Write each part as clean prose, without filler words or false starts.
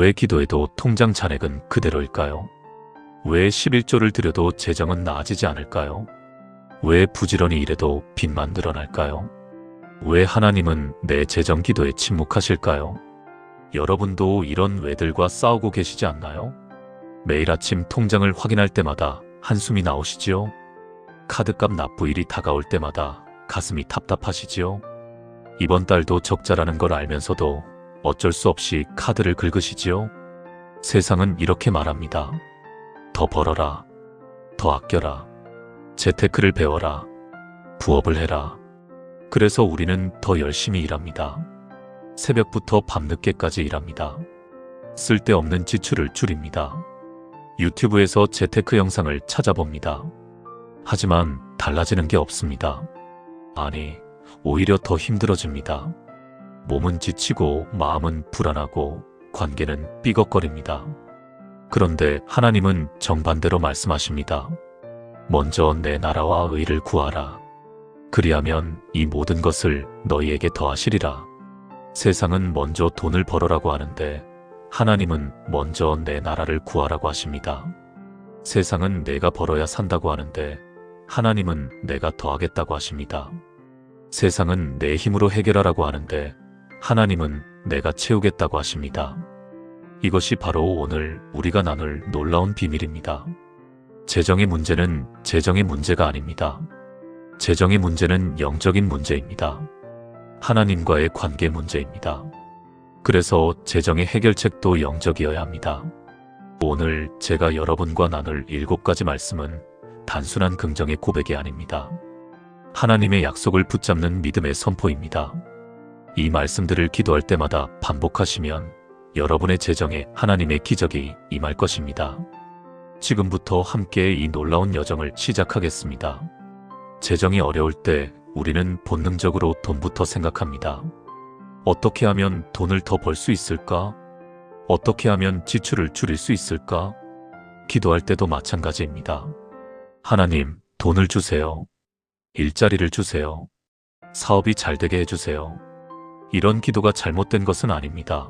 왜 기도해도 통장 잔액은 그대로일까요? 왜 11조를 드려도 재정은 나아지지 않을까요? 왜 부지런히 일해도 빚만 늘어날까요? 왜 하나님은 내 재정 기도에 침묵하실까요? 여러분도 이런 왜들과 싸우고 계시지 않나요? 매일 아침 통장을 확인할 때마다 한숨이 나오시지요? 카드값 납부일이 다가올 때마다 가슴이 답답하시지요? 이번 달도 적자라는 걸 알면서도 어쩔 수 없이 카드를 긁으시지요? 세상은 이렇게 말합니다. 더 벌어라. 더 아껴라. 재테크를 배워라. 부업을 해라. 그래서 우리는 더 열심히 일합니다. 새벽부터 밤늦게까지 일합니다. 쓸데없는 지출을 줄입니다. 유튜브에서 재테크 영상을 찾아봅니다. 하지만 달라지는 게 없습니다. 아니, 오히려 더 힘들어집니다. 몸은 지치고 마음은 불안하고 관계는 삐걱거립니다. 그런데 하나님은 정반대로 말씀하십니다. 먼저 내 나라와 의를 구하라. 그리하면 이 모든 것을 너희에게 더하시리라. 세상은 먼저 돈을 벌어라고 하는데 하나님은 먼저 내 나라를 구하라고 하십니다. 세상은 내가 벌어야 산다고 하는데 하나님은 내가 더하겠다고 하십니다. 세상은 내 힘으로 해결하라고 하는데 하나님은 내가 채우겠다고 하십니다. 이것이 바로 오늘 우리가 나눌 놀라운 비밀입니다. 재정의 문제는 재정의 문제가 아닙니다. 재정의 문제는 영적인 문제입니다. 하나님과의 관계 문제입니다. 그래서 재정의 해결책도 영적이어야 합니다. 오늘 제가 여러분과 나눌 7가지 말씀은 단순한 긍정의 고백이 아닙니다. 하나님의 약속을 붙잡는 믿음의 선포입니다. 이 말씀들을 기도할 때마다 반복하시면 여러분의 재정에 하나님의 기적이 임할 것입니다. 지금부터 함께 이 놀라운 여정을 시작하겠습니다. 재정이 어려울 때 우리는 본능적으로 돈부터 생각합니다. 어떻게 하면 돈을 더 벌 수 있을까? 어떻게 하면 지출을 줄일 수 있을까? 기도할 때도 마찬가지입니다. 하나님, 돈을 주세요. 일자리를 주세요. 사업이 잘 되게 해주세요. 이런 기도가 잘못된 것은 아닙니다.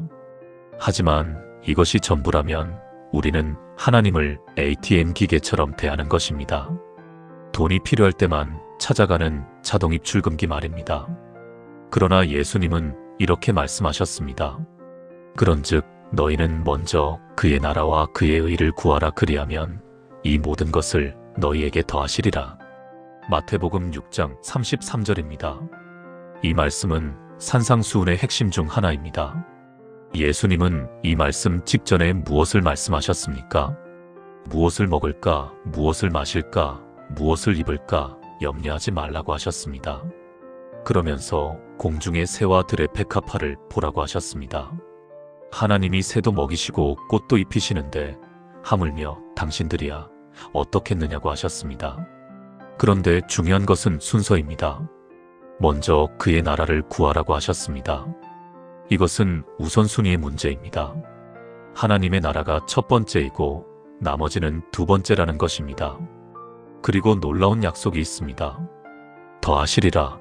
하지만 이것이 전부라면 우리는 하나님을 ATM 기계처럼 대하는 것입니다. 돈이 필요할 때만 찾아가는 자동 입출금기 말입니다. 그러나 예수님은 이렇게 말씀하셨습니다. 그런즉 너희는 먼저 그의 나라와 그의 의를 구하라. 그리하면 이 모든 것을 너희에게 더하시리라. 마태복음 6장 33절입니다. 이 말씀은 산상수훈의 핵심 중 하나입니다. 예수님은 이 말씀 직전에 무엇을 말씀하셨습니까? 무엇을 먹을까, 무엇을 마실까, 무엇을 입을까 염려하지 말라고 하셨습니다. 그러면서 공중의 새와 들의 백합화를 보라고 하셨습니다. 하나님이 새도 먹이시고 꽃도 입히시는데 하물며 당신들이야 어떻겠느냐고 하셨습니다. 그런데 중요한 것은 순서입니다. 먼저 그의 나라를 구하라고 하셨습니다. 이것은 우선순위의 문제입니다. 하나님의 나라가 첫 번째이고 나머지는 두 번째라는 것입니다. 그리고 놀라운 약속이 있습니다. 더하시리라.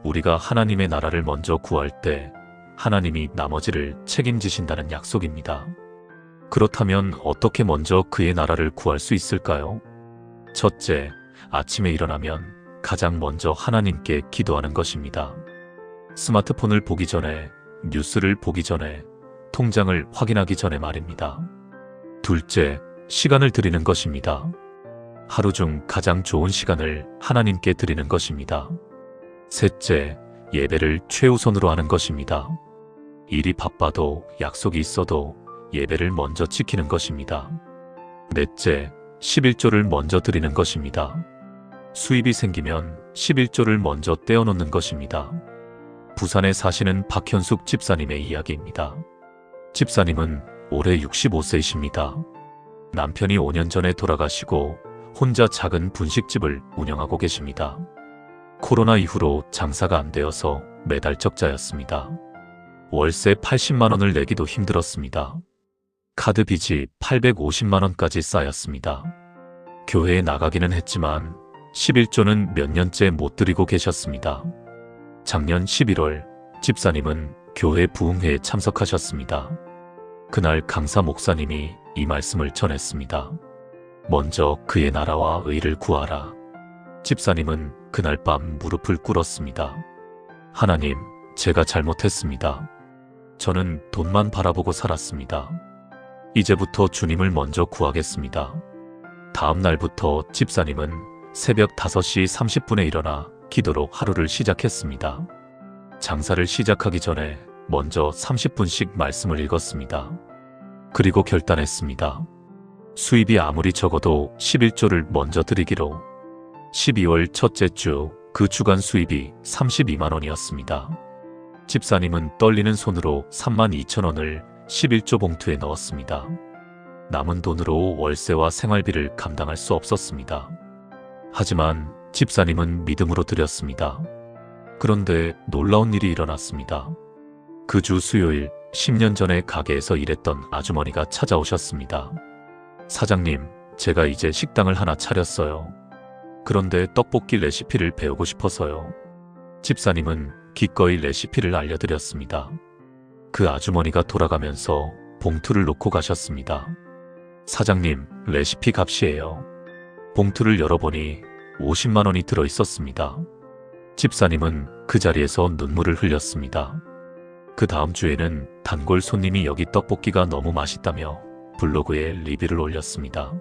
우리가 하나님의 나라를 먼저 구할 때 하나님이 나머지를 책임지신다는 약속입니다. 그렇다면 어떻게 먼저 그의 나라를 구할 수 있을까요? 첫째, 아침에 일어나면 가장 먼저 하나님께 기도하는 것입니다. 스마트폰을 보기 전에, 뉴스를 보기 전에, 통장을 확인하기 전에 말입니다. 둘째, 시간을 드리는 것입니다. 하루 중 가장 좋은 시간을 하나님께 드리는 것입니다. 셋째, 예배를 최우선으로 하는 것입니다. 일이 바빠도 약속이 있어도 예배를 먼저 지키는 것입니다. 넷째, 11조를 먼저 드리는 것입니다. 수입이 생기면 11조를 먼저 떼어놓는 것입니다. 부산에 사시는 박현숙 집사님의 이야기입니다. 집사님은 올해 65세이십니다. 남편이 5년 전에 돌아가시고 혼자 작은 분식집을 운영하고 계십니다. 코로나 이후로 장사가 안 되어서 매달 적자였습니다. 월세 80만 원을 내기도 힘들었습니다. 카드 빚이 850만 원까지 쌓였습니다. 교회에 나가기는 했지만 11조는 몇 년째 못 드리고 계셨습니다. 작년 11월 집사님은 교회 부흥회에 참석하셨습니다. 그날 강사 목사님이 이 말씀을 전했습니다. 먼저 그의 나라와 의를 구하라. 집사님은 그날 밤 무릎을 꿇었습니다. 하나님, 제가 잘못했습니다. 저는 돈만 바라보고 살았습니다. 이제부터 주님을 먼저 구하겠습니다. 다음 날부터 집사님은 새벽 5시 30분에 일어나 기도로 하루를 시작했습니다. 장사를 시작하기 전에 먼저 30분씩 말씀을 읽었습니다. 그리고 결단했습니다. 수입이 아무리 적어도 11조를 먼저 드리기로. 12월 첫째 주 그 주간 수입이 32만 원이었습니다. 집사님은 떨리는 손으로 32,000원을 11조 봉투에 넣었습니다. 남은 돈으로 월세와 생활비를 감당할 수 없었습니다. 하지만 집사님은 믿음으로 드렸습니다. 그런데 놀라운 일이 일어났습니다. 그 주 수요일 10년 전에 가게에서 일했던 아주머니가 찾아오셨습니다. 사장님, 제가 이제 식당을 하나 차렸어요. 그런데 떡볶이 레시피를 배우고 싶어서요. 집사님은 기꺼이 레시피를 알려드렸습니다. 그 아주머니가 돌아가면서 봉투를 놓고 가셨습니다. 사장님, 레시피 값이에요. 봉투를 열어보니 50만 원이 들어 있었습니다. 집사님은 그 자리에서 눈물을 흘렸습니다. 그 다음 주에는 단골 손님이 여기 떡볶이가 너무 맛있다며 블로그에 리뷰를 올렸습니다.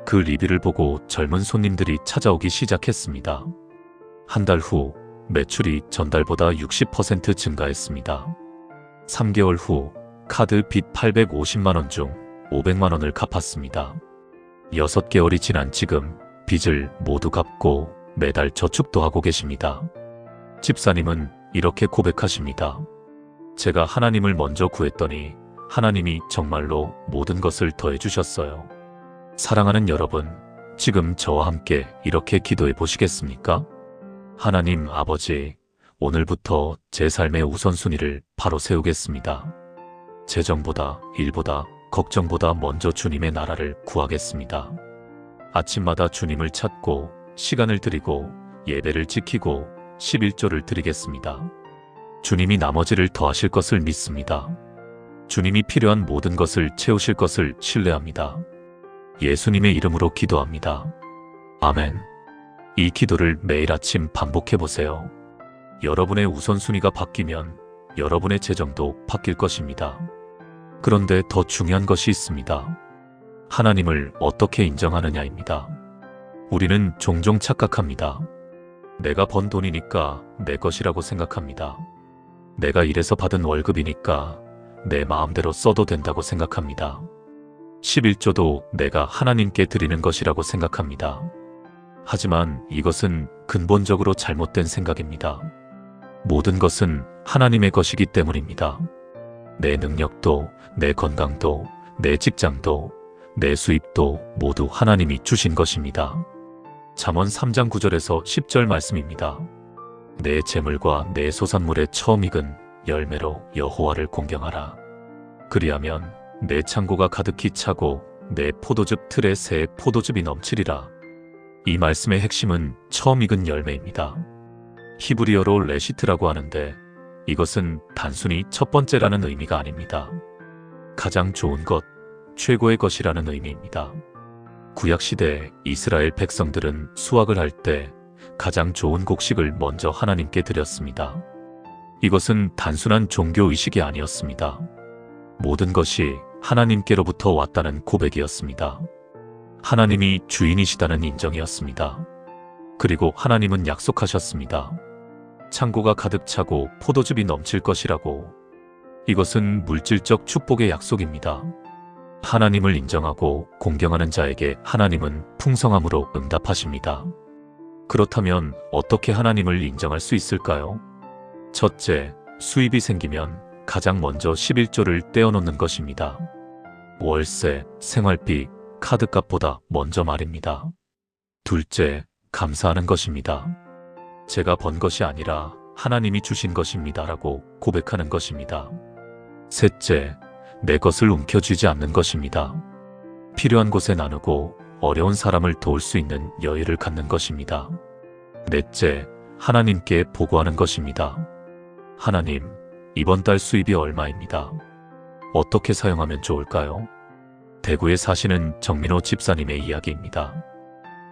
그 리뷰를 보고 젊은 손님들이 찾아오기 시작했습니다. 한 달 후 매출이 전달보다 60% 증가했습니다. 3개월 후 카드 빚 850만 원 중 500만 원을 갚았습니다. 6개월이 지난 지금 빚을 모두 갚고 매달 저축도 하고 계십니다. 집사님은 이렇게 고백하십니다. 제가 하나님을 먼저 구했더니 하나님이 정말로 모든 것을 더해 주셨어요. 사랑하는 여러분, 지금 저와 함께 이렇게 기도해 보시겠습니까? 하나님 아버지, 오늘부터 제 삶의 우선순위를 바로 세우겠습니다. 재정보다, 일보다, 걱정보다 먼저 주님의 나라를 구하겠습니다. 아침마다 주님을 찾고 시간을 드리고 예배를 지키고 11조를 드리겠습니다. 주님이 나머지를 더하실 것을 믿습니다. 주님이 필요한 모든 것을 채우실 것을 신뢰합니다. 예수님의 이름으로 기도합니다. 아멘. 이 기도를 매일 아침 반복해 보세요. 여러분의 우선순위가 바뀌면 여러분의 재정도 바뀔 것입니다. 그런데 더 중요한 것이 있습니다. 하나님을 어떻게 인정하느냐입니다. 우리는 종종 착각합니다. 내가 번 돈이니까 내 것이라고 생각합니다. 내가 일해서 받은 월급이니까 내 마음대로 써도 된다고 생각합니다. 11조도 내가 하나님께 드리는 것이라고 생각합니다. 하지만 이것은 근본적으로 잘못된 생각입니다. 모든 것은 하나님의 것이기 때문입니다. 내 능력도, 내 건강도, 내 직장도, 내 수입도 모두 하나님이 주신 것입니다. 잠언 3장 9절에서 10절 말씀입니다. 내 재물과 내 소산물의 처음 익은 열매로 여호와를 공경하라. 그리하면 내 창고가 가득히 차고 내 포도즙 틀에 새 포도즙이 넘치리라. 이 말씀의 핵심은 처음 익은 열매입니다. 히브리어로 레시트라고 하는데 이것은 단순히 첫 번째라는 의미가 아닙니다. 가장 좋은 것, 최고의 것이라는 의미입니다. 구약시대 이스라엘 백성들은 수확을 할 때 가장 좋은 곡식을 먼저 하나님께 드렸습니다. 이것은 단순한 종교의식이 아니었습니다. 모든 것이 하나님께로부터 왔다는 고백이었습니다. 하나님이 주인이시다는 인정이었습니다. 그리고 하나님은 약속하셨습니다. 창고가 가득 차고 포도즙이 넘칠 것이라고. 이것은 물질적 축복의 약속입니다. 하나님을 인정하고 공경하는 자에게 하나님은 풍성함으로 응답하십니다. 그렇다면 어떻게 하나님을 인정할 수 있을까요? 첫째, 수입이 생기면 가장 먼저 11조를 떼어놓는 것입니다. 월세, 생활비, 카드값보다 먼저 말입니다. 둘째, 감사하는 것입니다. 제가 번 것이 아니라 하나님이 주신 것입니다 라고 고백하는 것입니다. 셋째, 내 것을 움켜쥐지 않는 것입니다. 필요한 곳에 나누고 어려운 사람을 도울 수 있는 여유를 갖는 것입니다. 넷째, 하나님께 보고하는 것입니다. 하나님, 이번 달 수입이 얼마입니다. 어떻게 사용하면 좋을까요? 대구에 사시는 정민호 집사님의 이야기입니다.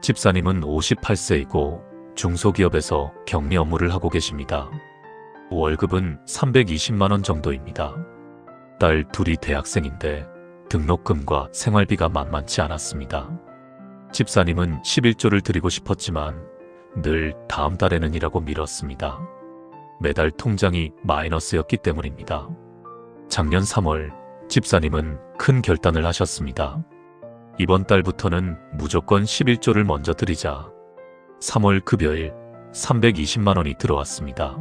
집사님은 58세이고 중소기업에서 격리 업무를 하고 계십니다. 월급은 320만원 정도입니다. 딸 둘이 대학생인데 등록금과 생활비가 만만치 않았습니다. 집사님은 11조를 드리고 싶었지만 늘 다음 달에는 이라고 미뤘습니다. 매달 통장이 마이너스였기 때문입니다. 작년 3월 집사님은 큰 결단을 하셨습니다. 이번 달부터는 무조건 11조를 먼저 드리자. 3월 급여일 320만원이 들어왔습니다.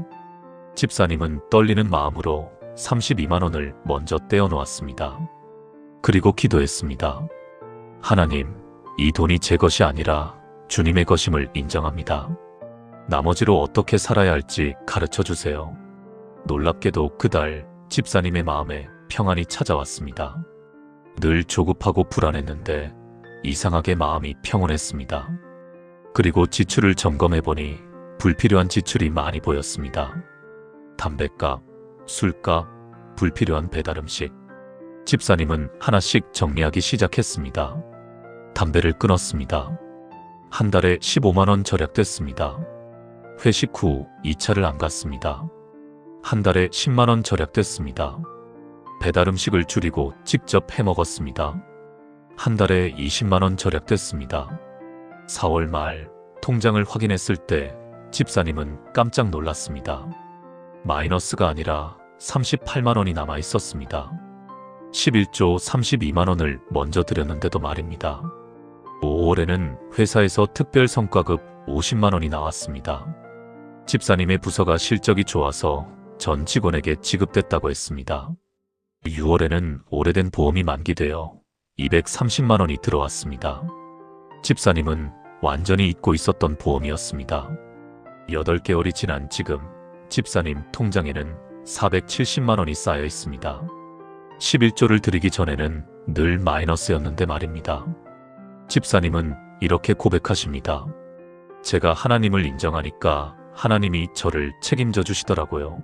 집사님은 떨리는 마음으로 32만원을 먼저 떼어놓았습니다. 그리고 기도했습니다. 하나님, 이 돈이 제 것이 아니라 주님의 것임을 인정합니다. 나머지로 어떻게 살아야 할지 가르쳐 주세요. 놀랍게도 그달 집사님의 마음에 평안이 찾아왔습니다. 늘 조급하고 불안했는데 이상하게 마음이 평온했습니다. 그리고 지출을 점검해보니 불필요한 지출이 많이 보였습니다. 담뱃값, 술값, 불필요한 배달음식. 집사님은 하나씩 정리하기 시작했습니다. 담배를 끊었습니다. 한 달에 15만원 절약됐습니다. 회식 후 2차를 안 갔습니다. 한 달에 10만원 절약됐습니다. 배달음식을 줄이고 직접 해먹었습니다. 한 달에 20만원 절약됐습니다. 4월 말 통장을 확인했을 때 집사님은 깜짝 놀랐습니다. 마이너스가 아니라 38만원이 남아 있었습니다. 11조 32만원을 먼저 드렸는데도 말입니다. 5월에는 회사에서 특별 성과급 50만원이 나왔습니다. 집사님의 부서가 실적이 좋아서 전 직원에게 지급됐다고 했습니다. 6월에는 오래된 보험이 만기되어 230만원이 들어왔습니다. 집사님은 완전히 잊고 있었던 보험이었습니다. 8개월이 지난 지금 집사님 통장에는 470만원이 쌓여 있습니다. 11조를 드리기 전에는 늘 마이너스였는데 말입니다. 집사님은 이렇게 고백하십니다. 제가 하나님을 인정하니까 하나님이 저를 책임져 주시더라고요.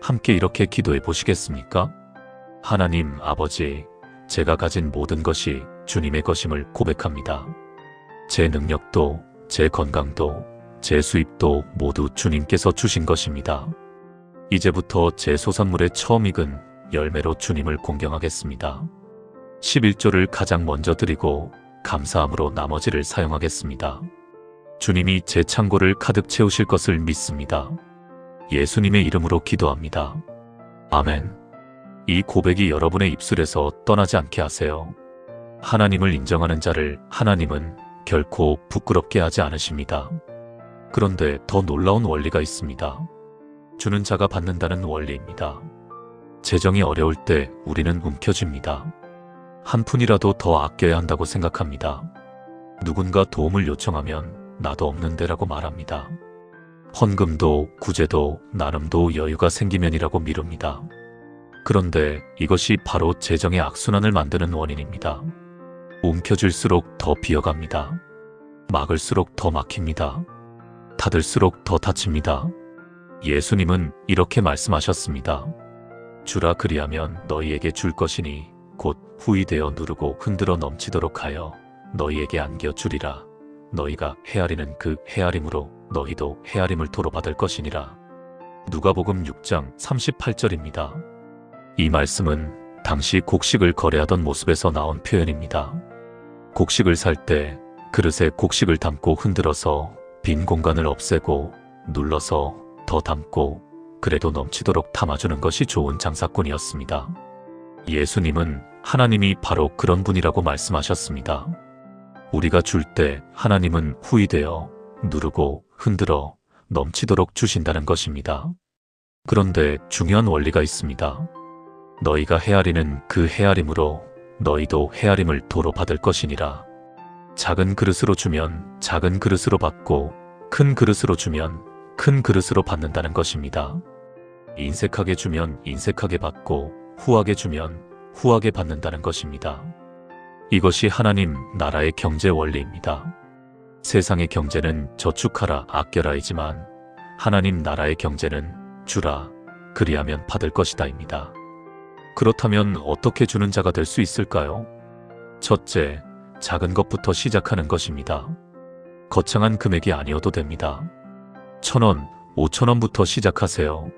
함께 이렇게 기도해 보시겠습니까? 하나님 아버지, 제가 가진 모든 것이 주님의 것임을 고백합니다. 제 능력도, 제 건강도, 제 수입도 모두 주님께서 주신 것입니다. 이제부터 제 소산물의 처음 익은 열매로 주님을 공경하겠습니다. 11조를 가장 먼저 드리고 감사함으로 나머지를 사용하겠습니다. 주님이 제 창고를 가득 채우실 것을 믿습니다. 예수님의 이름으로 기도합니다. 아멘. 이 고백이 여러분의 입술에서 떠나지 않게 하세요. 하나님을 인정하는 자를 하나님은 결코 부끄럽게 하지 않으십니다. 그런데 더 놀라운 원리가 있습니다. 주는 자가 받는다는 원리입니다. 재정이 어려울 때 우리는 움켜쥡니다. 한 푼이라도 더 아껴야 한다고 생각합니다. 누군가 도움을 요청하면 나도 없는데라고 말합니다. 헌금도 구제도 나눔도 여유가 생기면이라고 미룹니다. 그런데 이것이 바로 재정의 악순환을 만드는 원인입니다. 움켜쥘수록 더 비어갑니다. 막을수록 더 막힙니다. 닫을수록 더 닫힙니다. 예수님은 이렇게 말씀하셨습니다. 주라 그리하면 너희에게 줄 것이니 곧 후이되어 누르고 흔들어 넘치도록 하여 너희에게 안겨주리라. 너희가 헤아리는 그 헤아림으로 너희도 헤아림을 도로 받을 것이니라. 누가복음 6장 38절입니다. 이 말씀은 당시 곡식을 거래하던 모습에서 나온 표현입니다. 곡식을 살 때 그릇에 곡식을 담고 흔들어서 빈 공간을 없애고 눌러서 더 담고 그래도 넘치도록 담아주는 것이 좋은 장사꾼이었습니다. 예수님은 하나님이 바로 그런 분이라고 말씀하셨습니다. 우리가 줄 때 하나님은 후이되어 누르고 흔들어 넘치도록 주신다는 것입니다. 그런데 중요한 원리가 있습니다. 너희가 헤아리는 그 헤아림으로 너희도 헤아림을 도로 받을 것이니라. 작은 그릇으로 주면 작은 그릇으로 받고 큰 그릇으로 주면 큰 그릇으로 받는다는 것입니다. 인색하게 주면 인색하게 받고 후하게 주면 후하게 받는다는 것입니다. 이것이 하나님 나라의 경제 원리입니다. 세상의 경제는 저축하라 아껴라이지만 하나님 나라의 경제는 주라 그리하면 받을 것이다입니다. 그렇다면 어떻게 주는 자가 될 수 있을까요? 첫째, 작은 것부터 시작하는 것입니다. 거창한 금액이 아니어도 됩니다. 1,000원, 5,000원부터 시작하세요.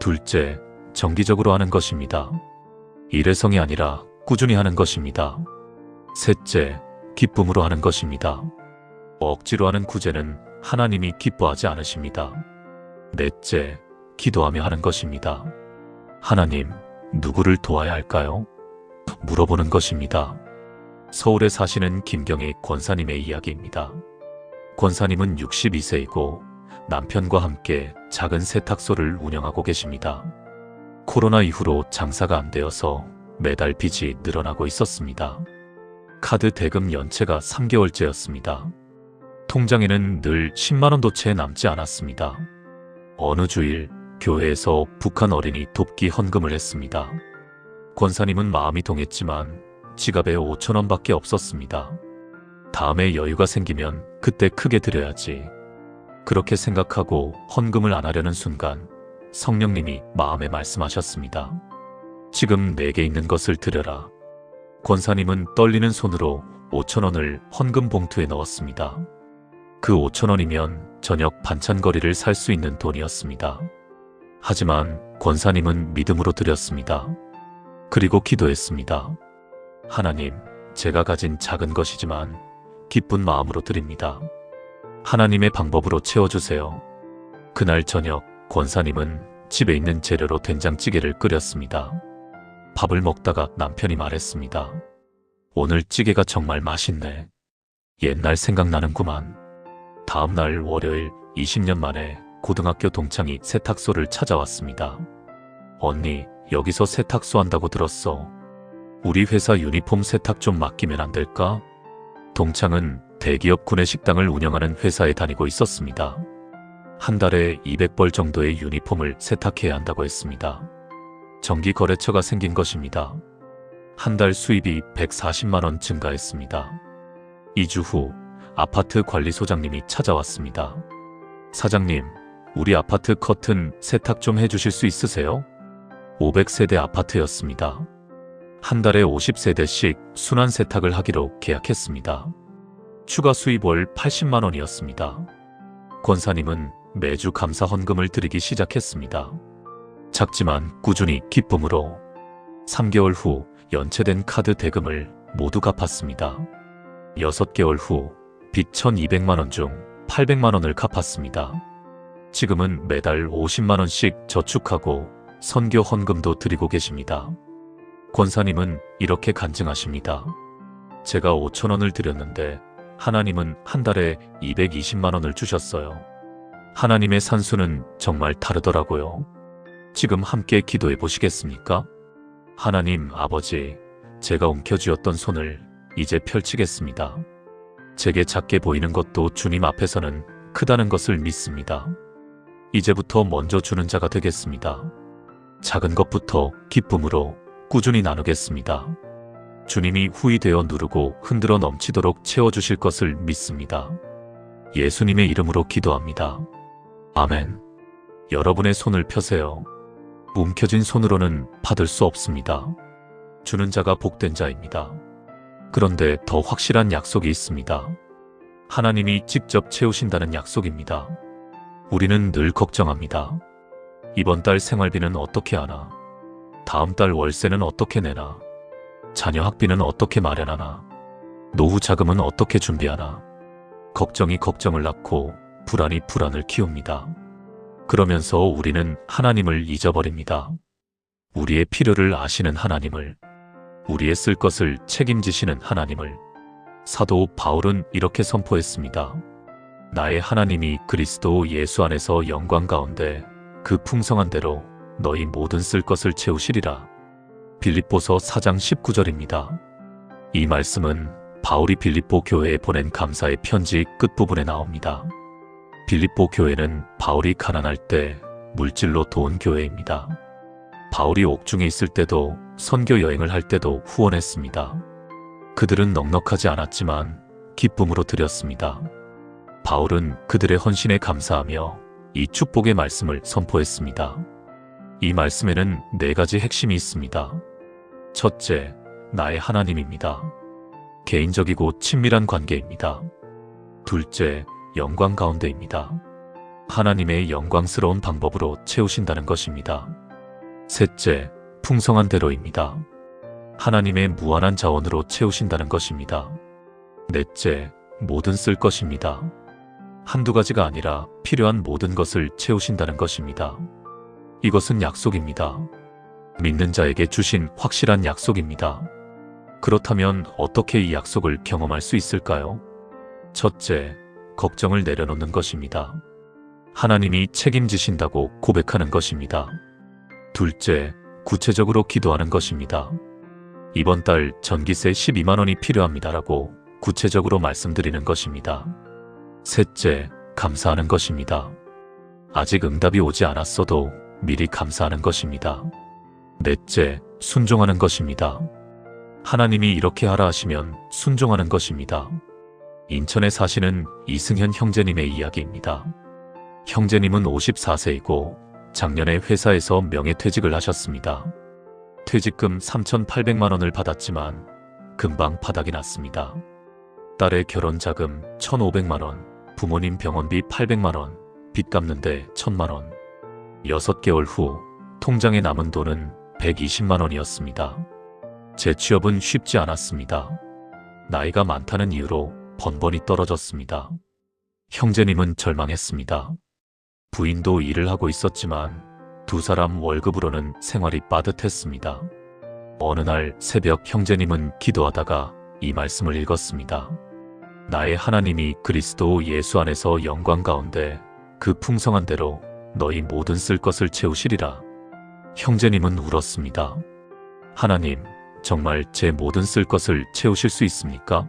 둘째, 정기적으로 하는 것입니다. 일회성이 아니라 꾸준히 하는 것입니다. 셋째, 기쁨으로 하는 것입니다. 억지로 하는 구제는 하나님이 기뻐하지 않으십니다. 넷째, 기도하며 하는 것입니다. 하나님, 누구를 도와야 할까요? 물어보는 것입니다. 서울에 사시는 김경희 권사님의 이야기입니다. 권사님은 62세이고 남편과 함께 작은 세탁소를 운영하고 계십니다. 코로나 이후로 장사가 안 되어서 매달 빚이 늘어나고 있었습니다. 카드 대금 연체가 3개월째였습니다. 통장에는 늘 10만원도 채 남지 않았습니다. 어느 주일 교회에서 북한 어린이 돕기 헌금을 했습니다. 권사님은 마음이 동했지만 지갑에 5,000원밖에 없었습니다. 다음에 여유가 생기면 그때 크게 드려야지. 그렇게 생각하고 헌금을 안 하려는 순간 성령님이 마음에 말씀하셨습니다. 지금 내게 있는 것을 드려라. 권사님은 떨리는 손으로 5,000원을 헌금 봉투에 넣었습니다. 그 5,000원이면 저녁 반찬거리를 살 수 있는 돈이었습니다. 하지만 권사님은 믿음으로 드렸습니다. 그리고 기도했습니다. 하나님, 제가 가진 작은 것이지만 기쁜 마음으로 드립니다. 하나님의 방법으로 채워주세요. 그날 저녁 권사님은 집에 있는 재료로 된장찌개를 끓였습니다. 밥을 먹다가 남편이 말했습니다. 오늘 찌개가 정말 맛있네. 옛날 생각나는구만. 다음날 월요일 20년 만에 고등학교 동창이 세탁소를 찾아왔습니다. 언니, 여기서 세탁소 한다고 들었어. 우리 회사 유니폼 세탁 좀 맡기면 안 될까? 동창은 대기업 구내식당을 운영하는 회사에 다니고 있었습니다. 한 달에 200벌 정도의 유니폼을 세탁해야 한다고 했습니다. 정기 거래처가 생긴 것입니다. 한 달 수입이 140만원 증가했습니다. 2주 후 아파트 관리소장님이 찾아왔습니다. 사장님, 우리 아파트 커튼 세탁 좀 해주실 수 있으세요? 500세대 아파트였습니다. 한 달에 50세대씩 순환 세탁을 하기로 계약했습니다. 추가 수입월 80만원이었습니다. 권사님은 매주 감사 헌금을 드리기 시작했습니다. 작지만 꾸준히 기쁨으로 3개월 후 연체된 카드 대금을 모두 갚았습니다. 6개월 후 빚 1,200만원 중 800만원을 갚았습니다. 지금은 매달 50만원씩 저축하고 선교 헌금도 드리고 계십니다. 권사님은 이렇게 간증하십니다. 제가 5,000원을 드렸는데 하나님은 한 달에 220만원을 주셨어요. 하나님의 산수는 정말 다르더라고요. 지금 함께 기도해 보시겠습니까? 하나님 아버지, 제가 움켜쥐었던 손을 이제 펼치겠습니다. 제게 작게 보이는 것도 주님 앞에서는 크다는 것을 믿습니다. 이제부터 먼저 주는 자가 되겠습니다. 작은 것부터 기쁨으로 꾸준히 나누겠습니다. 주님이 후이 되어 누르고 흔들어 넘치도록 채워주실 것을 믿습니다. 예수님의 이름으로 기도합니다. 아멘. 여러분의 손을 펴세요. 움켜쥔 손으로는 받을 수 없습니다. 주는 자가 복된 자입니다. 그런데 더 확실한 약속이 있습니다. 하나님이 직접 채우신다는 약속입니다. 우리는 늘 걱정합니다. 이번 달 생활비는 어떻게 하나? 다음 달 월세는 어떻게 내나? 자녀 학비는 어떻게 마련하나? 노후 자금은 어떻게 준비하나? 걱정이 걱정을 낳고 불안이 불안을 키웁니다. 그러면서 우리는 하나님을 잊어버립니다. 우리의 필요를 아시는 하나님을, 우리의 쓸 것을 책임지시는 하나님을. 사도 바울은 이렇게 선포했습니다. 나의 하나님이 그리스도 예수 안에서 영광 가운데 그 풍성한 대로 너희 모든 쓸 것을 채우시리라. 빌립보서 4장 19절입니다. 이 말씀은 바울이 빌립보 교회에 보낸 감사의 편지 끝부분에 나옵니다. 빌립보 교회는 바울이 가난할 때 물질로 도운 교회입니다. 바울이 옥중에 있을 때도 선교 여행을 할 때도 후원했습니다. 그들은 넉넉하지 않았지만 기쁨으로 드렸습니다. 바울은 그들의 헌신에 감사하며 이 축복의 말씀을 선포했습니다. 이 말씀에는 4가지 핵심이 있습니다. 첫째, 나의 하나님입니다. 개인적이고 친밀한 관계입니다. 둘째, 영광 가운데입니다. 하나님의 영광스러운 방법으로 채우신다는 것입니다. 셋째, 풍성한 대로입니다. 하나님의 무한한 자원으로 채우신다는 것입니다. 넷째, 모든 쓸 것입니다. 한두 가지가 아니라 필요한 모든 것을 채우신다는 것입니다. 이것은 약속입니다. 믿는 자에게 주신 확실한 약속입니다. 그렇다면 어떻게 이 약속을 경험할 수 있을까요? 첫째, 걱정을 내려놓는 것입니다. 하나님이 책임지신다고 고백하는 것입니다. 둘째, 구체적으로 기도하는 것입니다. 이번 달 전기세 12만 원이 필요합니다라고 구체적으로 말씀드리는 것입니다. 셋째, 감사하는 것입니다. 아직 응답이 오지 않았어도 미리 감사하는 것입니다. 넷째, 순종하는 것입니다. 하나님이 이렇게 하라 하시면 순종하는 것입니다. 인천에 사시는 이승현 형제님의 이야기입니다. 형제님은 54세이고 작년에 회사에서 명예퇴직을 하셨습니다. 퇴직금 3,800만 원을 받았지만 금방 바닥이 났습니다. 딸의 결혼자금 1,500만 원, 부모님 병원비 800만 원, 빚 갚는데 1,000만 원. 6개월 후 통장에 남은 돈은 120만 원이었습니다. 재취업은 쉽지 않았습니다. 나이가 많다는 이유로 번번이 떨어졌습니다. 형제님은 절망했습니다. 부인도 일을 하고 있었지만 두 사람 월급으로는 생활이 빠듯했습니다. 어느 날 새벽 형제님은 기도하다가 이 말씀을 읽었습니다. 나의 하나님이 그리스도 예수 안에서 영광 가운데 그 풍성한 대로 너희 모든 쓸 것을 채우시리라. 형제님은 울었습니다. 하나님, 정말 제 모든 쓸 것을 채우실 수 있습니까?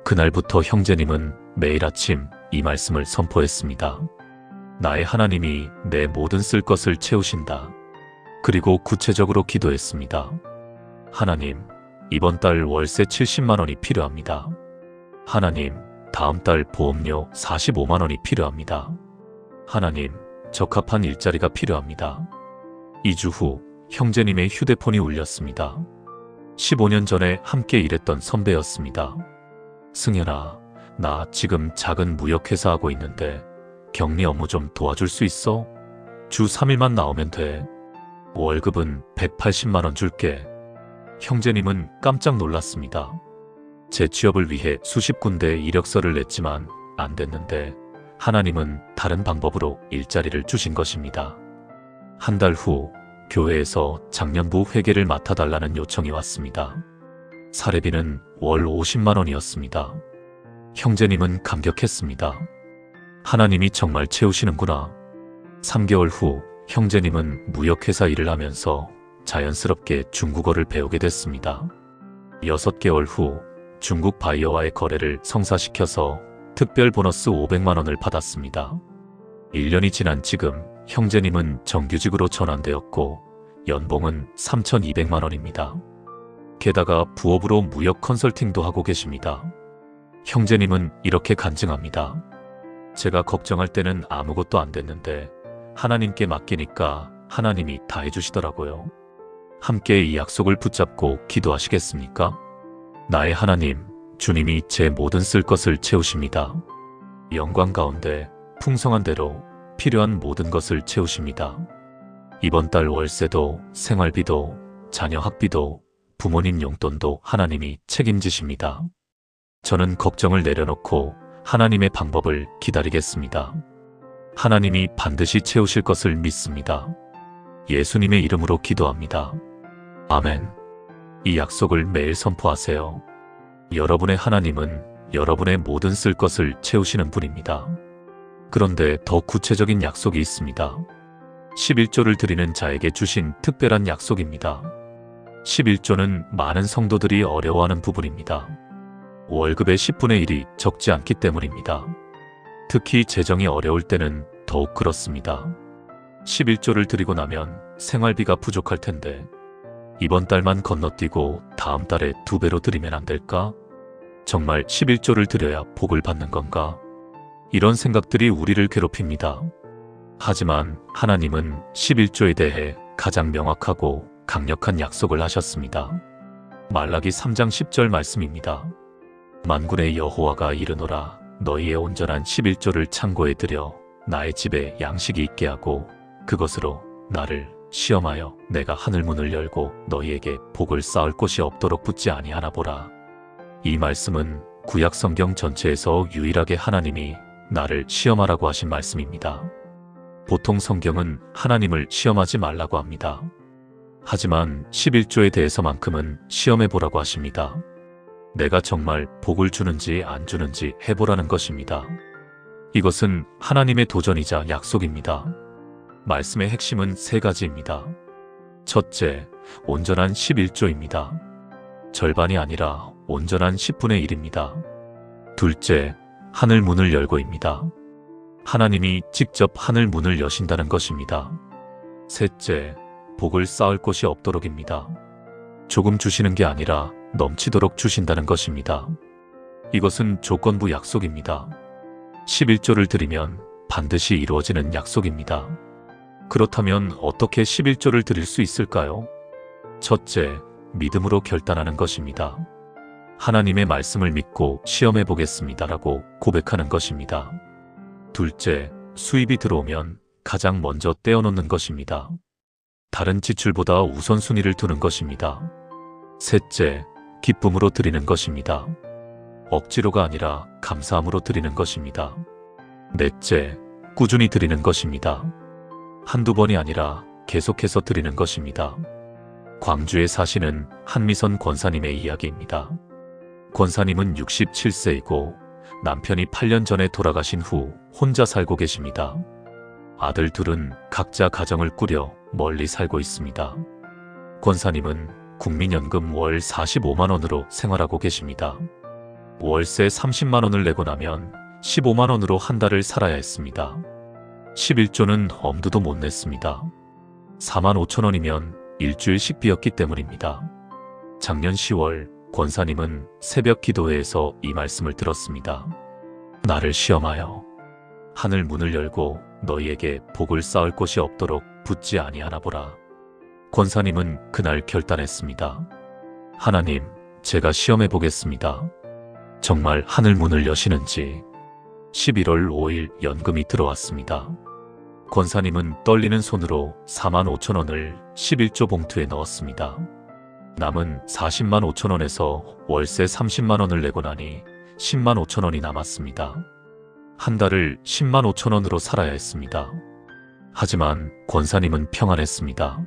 그날부터 형제님은 매일 아침 이 말씀을 선포했습니다. 나의 하나님이 내 모든 쓸 것을 채우신다. 그리고 구체적으로 기도했습니다. 하나님, 이번 달 월세 70만 원이 필요합니다. 하나님, 다음 달 보험료 45만 원이 필요합니다. 하나님, 적합한 일자리가 필요합니다. 2주 후 형제님의 휴대폰이 울렸습니다. 15년 전에 함께 일했던 선배였습니다. 승현아, 나 지금 작은 무역회사 하고 있는데 격리 업무 좀 도와줄 수 있어? 주 3일만 나오면 돼. 월급은 180만 원 줄게. 형제님은 깜짝 놀랐습니다. 재취업을 위해 수십 군데 이력서를 냈지만 안 됐는데 하나님은 다른 방법으로 일자리를 주신 것입니다. 한 달 후 교회에서 장년부 회계를 맡아달라는 요청이 왔습니다. 사례비는 월 50만 원이었습니다. 형제님은 감격했습니다. 하나님이 정말 채우시는구나. 3개월 후 형제님은 무역회사 일을 하면서 자연스럽게 중국어를 배우게 됐습니다. 6개월 후 중국 바이어와의 거래를 성사시켜서 특별 보너스 500만 원을 받았습니다. 1년이 지난 지금 형제님은 정규직으로 전환되었고 연봉은 3,200만 원입니다. 게다가 부업으로 무역 컨설팅도 하고 계십니다. 형제님은 이렇게 간증합니다. 제가 걱정할 때는 아무것도 안 됐는데 하나님께 맡기니까 하나님이 다 해주시더라고요. 함께 이 약속을 붙잡고 기도하시겠습니까? 나의 하나님, 주님이 제 모든 쓸 것을 채우십니다. 영광 가운데 풍성한 대로 필요한 모든 것을 채우십니다. 이번 달 월세도 생활비도 자녀 학비도 부모님 용돈도 하나님이 책임지십니다. 저는 걱정을 내려놓고 하나님의 방법을 기다리겠습니다. 하나님이 반드시 채우실 것을 믿습니다. 예수님의 이름으로 기도합니다. 아멘. 이 약속을 매일 선포하세요. 여러분의 하나님은 여러분의 모든 쓸 것을 채우시는 분입니다. 그런데 더 구체적인 약속이 있습니다. 11조를 드리는 자에게 주신 특별한 약속입니다. 11조는 많은 성도들이 어려워하는 부분입니다. 월급의 10분의 1이 적지 않기 때문입니다. 특히 재정이 어려울 때는 더욱 그렇습니다. 11조를 드리고 나면 생활비가 부족할 텐데 이번 달만 건너뛰고 다음 달에 2배로 드리면 안 될까? 정말 11조를 드려야 복을 받는 건가? 이런 생각들이 우리를 괴롭힙니다. 하지만 하나님은 11조에 대해 가장 명확하고 강력한 약속을 하셨습니다. 말라기 3장 10절 말씀입니다. 만군의 여호와가 이르노라 너희의 온전한 11조를 창고에 들여 나의 집에 양식이 있게 하고 그것으로 나를 시험하여 내가 하늘문을 열고 너희에게 복을 쌓을 곳이 없도록 붙지 아니하나 보라. 이 말씀은 구약 성경 전체에서 유일하게 하나님이 나를 시험하라고 하신 말씀입니다. 보통 성경은 하나님을 시험하지 말라고 합니다. 하지만 11조에 대해서만큼은 시험해 보라고 하십니다. 내가 정말 복을 주는지 안 주는지 해보라는 것입니다. 이것은 하나님의 도전이자 약속입니다. 말씀의 핵심은 세 가지입니다. 첫째, 온전한 11조입니다. 절반이 아니라 온전한 10분의 1입니다. 둘째, 하늘 문을 열고입니다. 하나님이 직접 하늘 문을 여신다는 것입니다. 셋째, 복을 쌓을 곳이 없도록입니다. 조금 주시는 게 아니라 넘치도록 주신다는 것입니다. 이것은 조건부 약속입니다. 11조를 드리면 반드시 이루어지는 약속입니다. 그렇다면 어떻게 11조를 드릴 수 있을까요? 첫째, 믿음으로 결단하는 것입니다. 하나님의 말씀을 믿고 시험해 보겠습니다라고 고백하는 것입니다. 둘째, 수입이 들어오면 가장 먼저 떼어놓는 것입니다. 다른 지출보다 우선순위를 두는 것입니다. 셋째, 기쁨으로 드리는 것입니다. 억지로가 아니라 감사함으로 드리는 것입니다. 넷째, 꾸준히 드리는 것입니다. 한두 번이 아니라 계속해서 드리는 것입니다. 광주에 사시는 한미선 권사님의 이야기입니다. 권사님은 67세이고 남편이 8년 전에 돌아가신 후 혼자 살고 계십니다. 아들 둘은 각자 가정을 꾸려 멀리 살고 있습니다. 권사님은 국민연금 월 45만 원으로 생활하고 계십니다. 월세 30만 원을 내고 나면 15만 원으로 한 달을 살아야 했습니다. 11조는 엄두도 못 냈습니다. 4만 5천 원이면 일주일 식비였기 때문입니다. 작년 10월 권사님은 새벽 기도회에서 이 말씀을 들었습니다. 나를 시험하여 하늘 문을 열고 너희에게 복을 쌓을 곳이 없도록 붙지 아니하나 보라. 권사님은 그날 결단했습니다. 하나님, 제가 시험해 보겠습니다. 정말 하늘 문을 여시는지. 11월 5일 연금이 들어왔습니다. 권사님은 떨리는 손으로 4만 5천 원을 11조 봉투에 넣었습니다. 남은 40만 5천 원에서 월세 30만 원을 내고 나니 10만 5천 원이 남았습니다. 한 달을 10만 5천 원으로 살아야 했습니다. 하지만 권사님은 평안했습니다.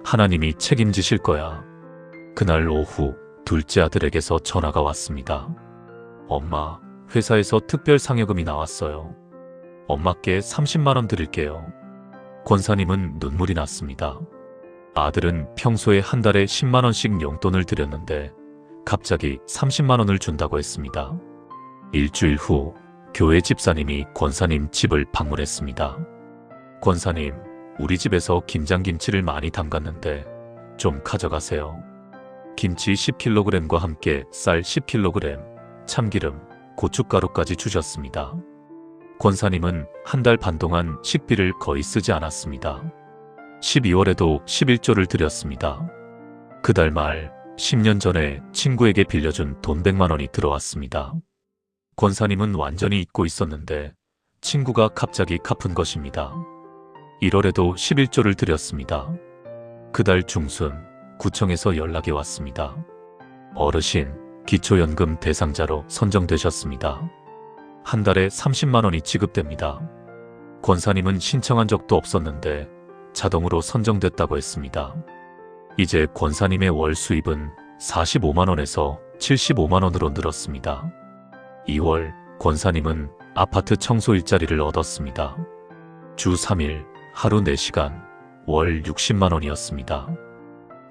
하나님이 책임지실 거야. 그날 오후 둘째 아들에게서 전화가 왔습니다. 엄마, 회사에서 특별 상여금이 나왔어요. 엄마께 30만 원 드릴게요. 권사님은 눈물이 났습니다. 아들은 평소에 한 달에 10만 원씩 용돈을 드렸는데 갑자기 30만 원을 준다고 했습니다. 일주일 후 교회 집사님이 권사님 집을 방문했습니다. 권사님, 우리 집에서 김장김치를 많이 담갔는데 좀 가져가세요. 김치 10kg과 함께 쌀 10kg, 참기름, 고춧가루까지 주셨습니다. 권사님은 한 달 반 동안 식비를 거의 쓰지 않았습니다. 12월에도 11조를 드렸습니다. 그달 말 10년 전에 친구에게 빌려준 돈 100만 원이 들어왔습니다. 권사님은 완전히 잊고 있었는데 친구가 갑자기 갚은 것입니다. 1월에도 11조를 드렸습니다. 그달 중순 구청에서 연락이 왔습니다. 어르신, 기초연금 대상자로 선정되셨습니다. 한 달에 30만 원이 지급됩니다. 권사님은 신청한 적도 없었는데 자동으로 선정됐다고 했습니다. 이제 권사님의 월 수입은 45만 원에서 75만 원으로 늘었습니다. 2월 권사님은 아파트 청소 일자리를 얻었습니다. 주 3일, 하루 4시간, 월 60만 원이었습니다.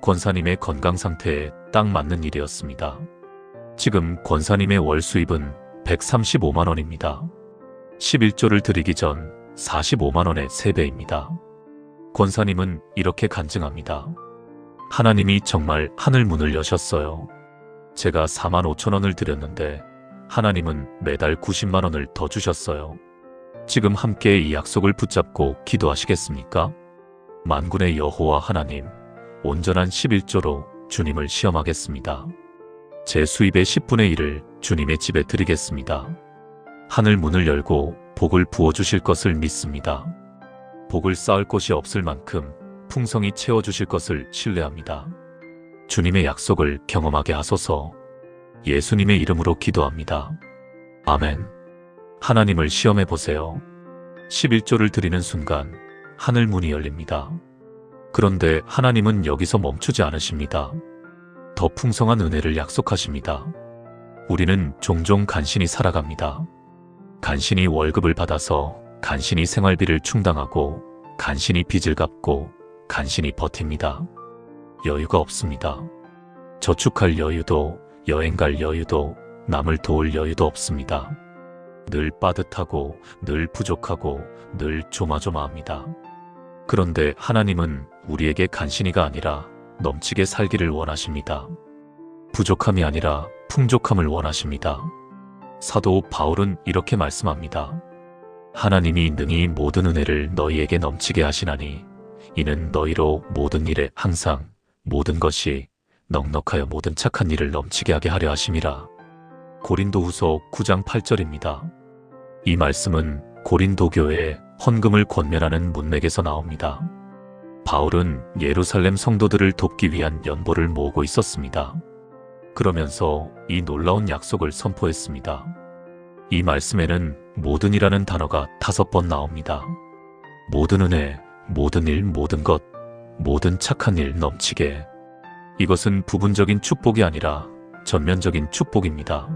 권사님의 건강 상태에 딱 맞는 일이었습니다. 지금 권사님의 월 수입은 135만 원입니다. 11조를 드리기 전 45만 원의 3배입니다. 권사님은 이렇게 간증합니다. 하나님이 정말 하늘 문을 여셨어요. 제가 4만 5천 원을 드렸는데 하나님은 매달 90만 원을 더 주셨어요. 지금 함께 이 약속을 붙잡고 기도하시겠습니까? 만군의 여호와 하나님, 온전한 11조로 주님을 시험하겠습니다. 제 수입의 10분의 1을 주님의 집에 드리겠습니다. 하늘 문을 열고 복을 부어주실 것을 믿습니다. 복을 쌓을 곳이 없을 만큼 풍성히 채워주실 것을 신뢰합니다. 주님의 약속을 경험하게 하소서. 예수님의 이름으로 기도합니다. 아멘. 하나님을 시험해 보세요. 11조를 드리는 순간 하늘 문이 열립니다. 그런데 하나님은 여기서 멈추지 않으십니다. 더 풍성한 은혜를 약속하십니다. 우리는 종종 간신히 살아갑니다. 간신히 월급을 받아서 간신히 생활비를 충당하고 간신히 빚을 갚고 간신히 버팁니다. 여유가 없습니다. 저축할 여유도, 여행 갈 여유도, 남을 도울 여유도 없습니다. 늘 빠듯하고 늘 부족하고 늘 조마조마합니다. 그런데 하나님은 우리에게 간신히가 아니라 넘치게 살기를 원하십니다. 부족함이 아니라 풍족함을 원하십니다. 사도 바울은 이렇게 말씀합니다. 하나님이 능히 모든 은혜를 너희에게 넘치게 하시나니 이는 너희로 모든 일에 항상 모든 것이 넉넉하여 모든 착한 일을 넘치게 하게 하려 하심이라. 고린도후서 9장 8절입니다. 이 말씀은 고린도 교회에 헌금을 권면하는 문맥에서 나옵니다. 바울은 예루살렘 성도들을 돕기 위한 연보를 모으고 있었습니다. 그러면서 이 놀라운 약속을 선포했습니다. 이 말씀에는 모든이라는 단어가 5번 나옵니다. 모든 은혜, 모든 일, 모든 것, 모든 착한 일 넘치게. 이것은 부분적인 축복이 아니라 전면적인 축복입니다.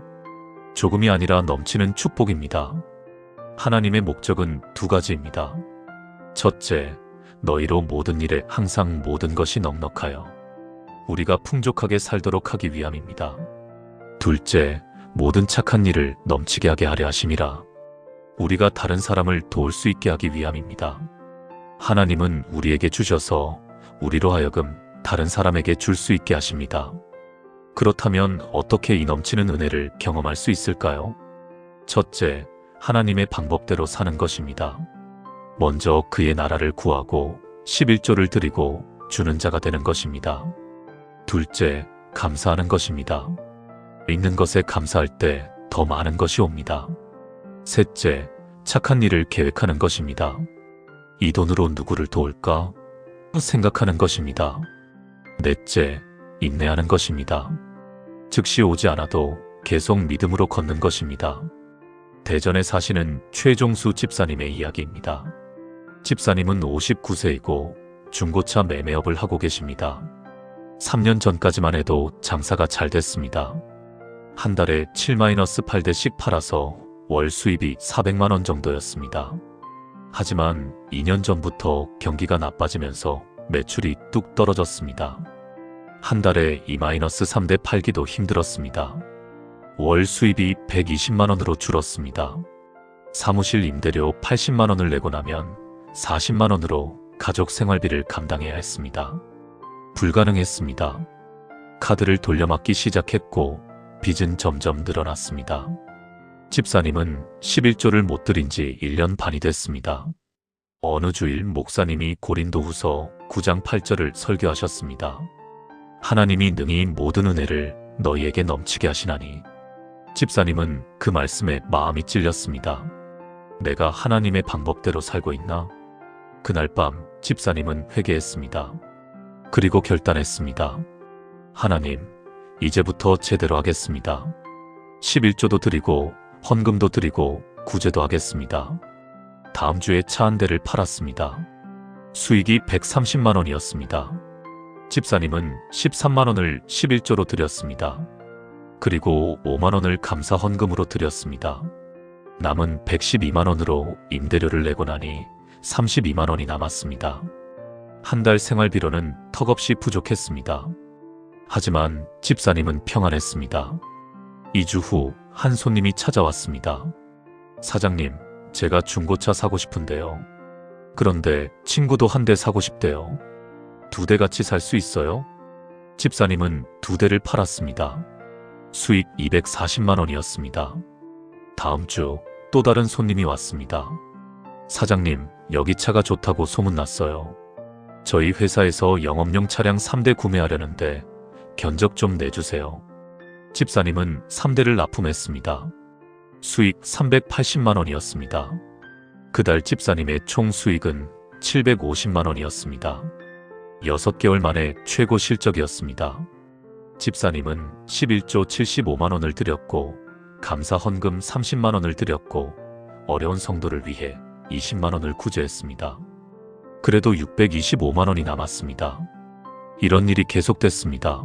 조금이 아니라 넘치는 축복입니다. 하나님의 목적은 2가지입니다. 첫째, 너희로 모든 일에 항상 모든 것이 넉넉하여 우리가 풍족하게 살도록 하기 위함입니다. 둘째, 모든 착한 일을 넘치게 하게 하려 하심이라. 우리가 다른 사람을 도울 수 있게 하기 위함입니다. 하나님은 우리에게 주셔서 우리로 하여금 다른 사람에게 줄 수 있게 하십니다. 그렇다면 어떻게 이 넘치는 은혜를 경험할 수 있을까요? 첫째, 하나님의 방법대로 사는 것입니다. 먼저 그의 나라를 구하고 11조를 드리고 주는 자가 되는 것입니다. 둘째, 감사하는 것입니다. 있는 것에 감사할 때 더 많은 것이 옵니다. 셋째, 착한 일을 계획하는 것입니다. 이 돈으로 누구를 도울까 생각하는 것입니다. 넷째, 인내하는 것입니다. 즉시 오지 않아도 계속 믿음으로 걷는 것입니다. 대전에 사시는 최종수 집사님의 이야기입니다. 집사님은 59세이고 중고차 매매업을 하고 계십니다. 3년 전까지만 해도 장사가 잘 됐습니다. 한 달에 7-8대씩 팔아서 월 수입이 400만 원 정도였습니다. 하지만 2년 전부터 경기가 나빠지면서 매출이 뚝 떨어졌습니다. 한 달에 2-3대 팔기도 힘들었습니다. 월 수입이 120만 원으로 줄었습니다. 사무실 임대료 80만 원을 내고 나면 40만 원으로 가족 생활비를 감당해야 했습니다. 불가능했습니다. 카드를 돌려막기 시작했고 빚은 점점 늘어났습니다. 집사님은 11조를 못 드린 지 1년 반이 됐습니다. 어느 주일 목사님이 고린도후서 9장 8절을 설교하셨습니다. 하나님이 능히 모든 은혜를 너희에게 넘치게 하시나니. 집사님은 그 말씀에 마음이 찔렸습니다. 내가 하나님의 방법대로 살고 있나? 그날 밤 집사님은 회개했습니다. 그리고 결단했습니다. 하나님, 이제부터 제대로 하겠습니다. 11조도 드리고 헌금도 드리고 구제도 하겠습니다. 다음 주에 차 한 대를 팔았습니다. 수익이 130만 원이었습니다. 집사님은 13만 원을 11조로 드렸습니다. 그리고 5만 원을 감사 헌금으로 드렸습니다. 남은 112만 원으로 임대료를 내고 나니 32만 원이 남았습니다. 한 달 생활비로는 턱없이 부족했습니다. 하지만 집사님은 평안했습니다. 2주 후 한 손님이 찾아왔습니다. 사장님, 제가 중고차 사고 싶은데요. 그런데 친구도 한 대 사고 싶대요. 2대 같이 살 수 있어요? 집사님은 2대를 팔았습니다. 수익 240만 원이었습니다. 다음 주 또 다른 손님이 왔습니다. 사장님, 여기 차가 좋다고 소문났어요. 저희 회사에서 영업용 차량 3대 구매하려는데 견적 좀 내주세요. 집사님은 3대를 납품했습니다. 수익 380만 원이었습니다. 그달 집사님의 총 수익은 750만 원이었습니다. 6개월 만에 최고 실적이었습니다. 집사님은 11조 75만 원을 드렸고 감사 헌금 30만 원을 드렸고 어려운 성도를 위해 20만 원을 구제했습니다. 그래도 625만 원이 남았습니다. 이런 일이 계속됐습니다.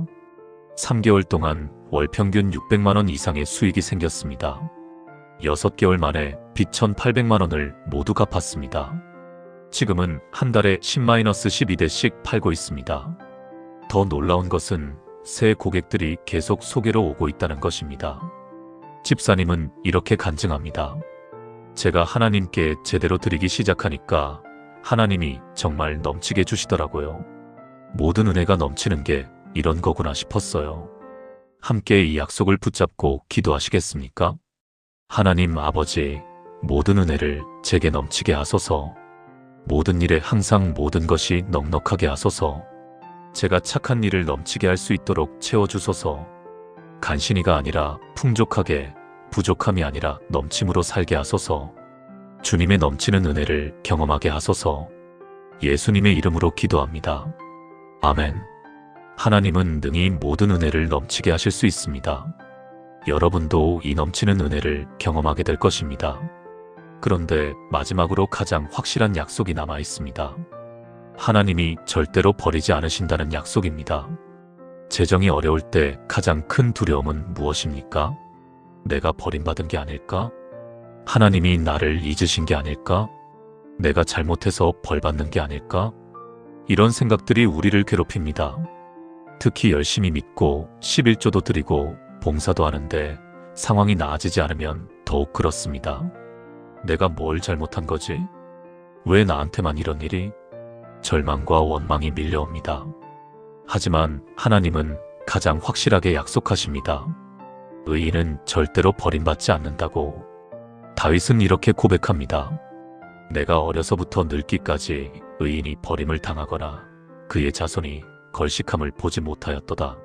3개월 동안 월 평균 600만 원 이상의 수익이 생겼습니다. 6개월 만에 빚 1,800만 원을 모두 갚았습니다. 지금은 한 달에 10-12대씩 팔고 있습니다. 더 놀라운 것은 새 고객들이 계속 소개로 오고 있다는 것입니다. 집사님은 이렇게 간증합니다. 제가 하나님께 제대로 드리기 시작하니까 하나님이 정말 넘치게 주시더라고요. 모든 은혜가 넘치는 게 이런 거구나 싶었어요. 함께 이 약속을 붙잡고 기도하시겠습니까? 하나님 아버지, 모든 은혜를 제게 넘치게 하소서. 모든 일에 항상 모든 것이 넉넉하게 하소서. 제가 착한 일을 넘치게 할 수 있도록 채워주소서. 간신히가 아니라 풍족하게, 부족함이 아니라 넘침으로 살게 하소서. 주님의 넘치는 은혜를 경험하게 하소서. 예수님의 이름으로 기도합니다. 아멘. 하나님은 능히 모든 은혜를 넘치게 하실 수 있습니다. 여러분도 이 넘치는 은혜를 경험하게 될 것입니다. 그런데 마지막으로 가장 확실한 약속이 남아 있습니다. 하나님이 절대로 버리지 않으신다는 약속입니다. 재정이 어려울 때 가장 큰 두려움은 무엇입니까? 내가 버림받은 게 아닐까? 하나님이 나를 잊으신 게 아닐까? 내가 잘못해서 벌받는 게 아닐까? 이런 생각들이 우리를 괴롭힙니다. 특히 열심히 믿고 11조도 드리고 봉사도 하는데 상황이 나아지지 않으면 더욱 그렇습니다. 내가 뭘 잘못한 거지? 왜 나한테만 이런 일이? 절망과 원망이 밀려옵니다. 하지만 하나님은 가장 확실하게 약속하십니다. 의인은 절대로 버림받지 않는다고. 다윗은 이렇게 고백합니다. 내가 어려서부터 늙기까지 의인이 버림을 당하거나 그의 자손이 걸식함을 보지 못하였도다.